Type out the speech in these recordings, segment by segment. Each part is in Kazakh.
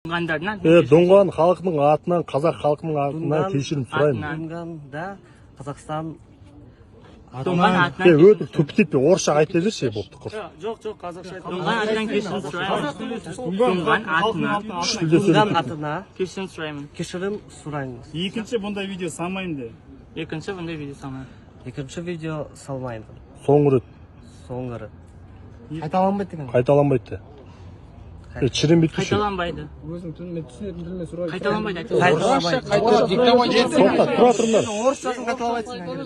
Доңған халқының атынан, қазақ халқының атынан кешірім сұраймын. Доңғанда Қазақстан өтіп түптеп орысша айта берсе болды құрсын. жоқ қазақша айтып. Доңған атынан кешірім сұраймын. Доңған атына Кешірім сұраймын. кешірім сұраймыз. Екінші бұндай видео салмаймын. Екінші бұндай видео салмаймын. Екінші видео салмайды. Соңғы рет Соңғы рет. қайталанбайды. Шіренбейді ше. Қайталанбайды. Өзің түсінетін тілмен сұрай. Қайталанбайды. Тоқта, тұра тұрыңдар.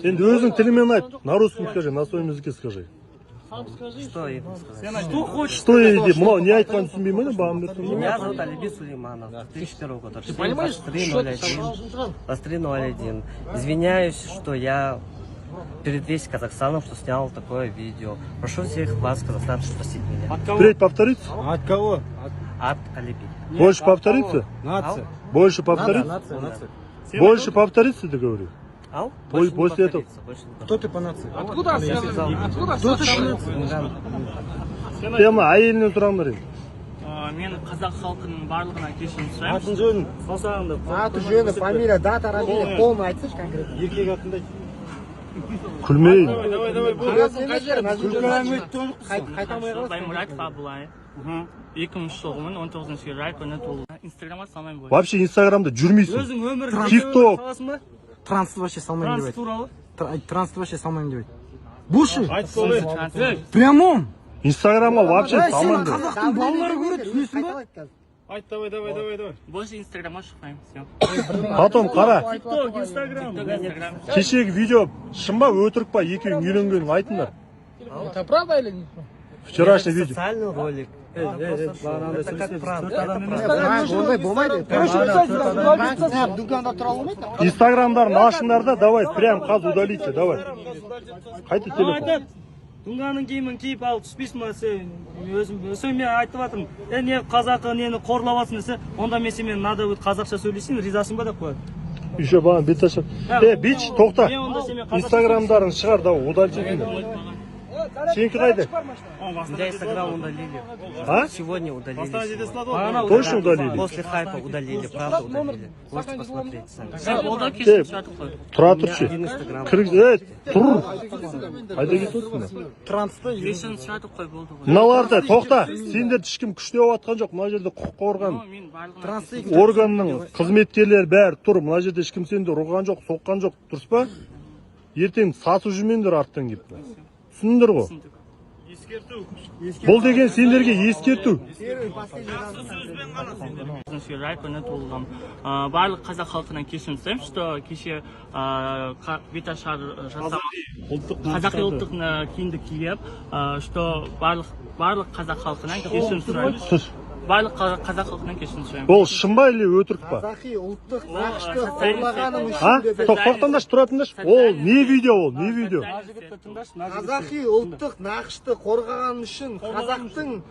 Енді өзің тілімен айт. На русском скажи, на своем языке скажи. Что ему сказать? Что хочешь? Что иди? Мынау не айтқанын түсінбеймін, бағым Меня зовут Алибис Сулейманов. 2001 года. 2301. Извиняюсь, что я перед весь Казахстаном, что снял такое видео. Прошу всех вас, казахстанцев, простить меня. Впредь повториться? От кого? От Алиби. Больше повториться? Нация. Больше повториться? Больше повториться, ты говоришь? Ау? После этого. Кто ты по нации? Откуда? Кто ты по нации? Сен әйелінен сұраңдар енді. Мен қазақ халқының барлығына кешірім сұраймын. Атын жөнін, саусағыңды. Аты жөні, фамилия, дата рождения, полный айтсыншы конкретно. Еркек атында. Күлмейін. Баймұратов Абылай. 2000 жылғымын 19 февраль күні туылды. Инстаграмға салмаймын ғой. Вообще инстаграмда жүрмейсің. Өзің өмірің Тикток. Трансты вообще салмаймын Транс деп туралы. айтты. Трансты вообще салмаймын деп айтты. Буши! Айт солай. Прямом! Инстаграмға вообще салмаймын деп. Қазақтың балалары көреді, түсінесің ба? Айт, давай. Больше инстаграмға шықпаймын. Все. Потом қара. Тикток, Инстаграм. Инстаграм. Кешегі видео шын ба өтірік па екеуің үйленгенін айтыңдар. Это правда или нет? Вчерашний видео. Социальный ролик. Это как пранк. Ондай болмайды. Дүканда тұра алмайды. Инстаграмдарын ашыңдар да, давай, прям қазір удалите, давай. Қайта телефон. Dunganın киімін киіп алып түспейсің ба сен өзім мен айтып жатырмын. Не қазақы нені қорлаватсың десе, онда мен сенімен надо қазақша сөйлесейін, ризасың ба деп қояды. Еще баған бет ашып. Бич, тоқта. Инстаграмдарын шығар, давай, удалите деймін. Сенікі қайда? Для Инстаграма удалили. А? Сегодня удалили. Точно удалили? После хайпа удалили, правда удалили. Можете посмотреть сами. Олда кешірім сұратып қой. Тұра тұршы. Один Инстаграм. Тұр. Қайда кетіп отырсыңдар? Трансты Кешірім сұратып қой болды ғой. Мыналарды, тоқта. Сендерді ешкім күштеп жатқан жоқ. Мына жерде құқық қорған Мен барлығына органның қызметкерлері бәрі тұр. Мына жерде ешкім сенді ұрған жоқ, соққан жоқ. Дұрыс па? Ертең сатып жүрмеңдер арттан келіп. Түсіндіңдер ғой? Бұл деген сендерге ескерту. февраль күні туылдым. Барлық қазақ халқынан кешірім сұраймын, что кеше беташар жасап қазақи ұлттық киімді киіп, что барлық қазақ халқынан кешірім сұраймын. Барлық қазақ халқынан кешірім сұраймын. Ол шын ба или өтірік па? Қазақи ұлттық нақышты қорлағаның А? үшін деп. Тоқтаңдаршы, тұратыңдаршы. Ол не видео ол? Не видео? Қазақи ұлттық нақышты қорғаған үшін қазақтың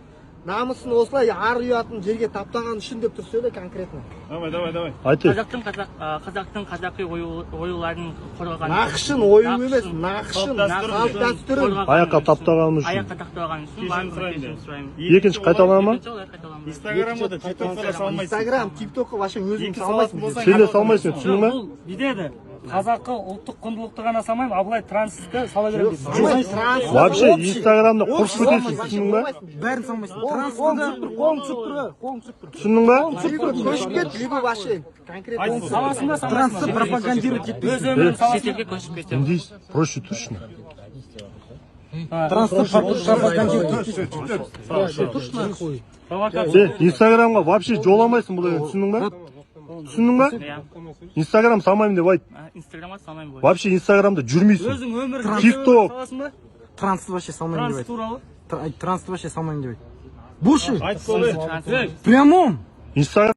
намысын осылай ар ұятын жерге таптаған үшін деп тұр сөйле конкретно. Давай. Айты. Қазақтың қазақи оюларын қорғаған. Нақышын ою емес, нақышын, салт дәстүрін. Аяққа таптағаным үшін. Аяққа тақтаған үшін барлығына кешірім сұраймын. Екінші қайталама ма? Инстаграмда да, тиктокта да салмайсың. Инстаграм, тиктокқа вообще өзің салмайсың. Сен де салмайсың, түсінің ба? Бүйтеді. Қазақы ұлттық құндылықты ғана салмаймын, Абылай трансты сала беремін дейсің. Вообще инстаграмда құрс көтесің, түсінің ба? Бәрін салмайсың. Қолың түсіп тұр. Түсінің ба? Көшіп кет, либо вообще конкретно. Саласында Трансты пропагандировать етпейсің. өз өмірін саласында. Шетелге көшіп кетемін. Здесь проще точно. Трансты пропагандировать етпейсің. Инстаграмға вообще жоламайсың бұл енді, түсінің ба? Түсінің ба? Инстаграм салмаймын деп айт. Инстаграмға салмаймын ғой. Вообще инстаграмда жүрмейсің. Өзің өмірің Тикток. саласында. Трансты вообще салмаймын Транс деп туралы. айтты. Трансты вообще салмаймын деп айтты. Буши! Айт солай. Прямом! Инстаграм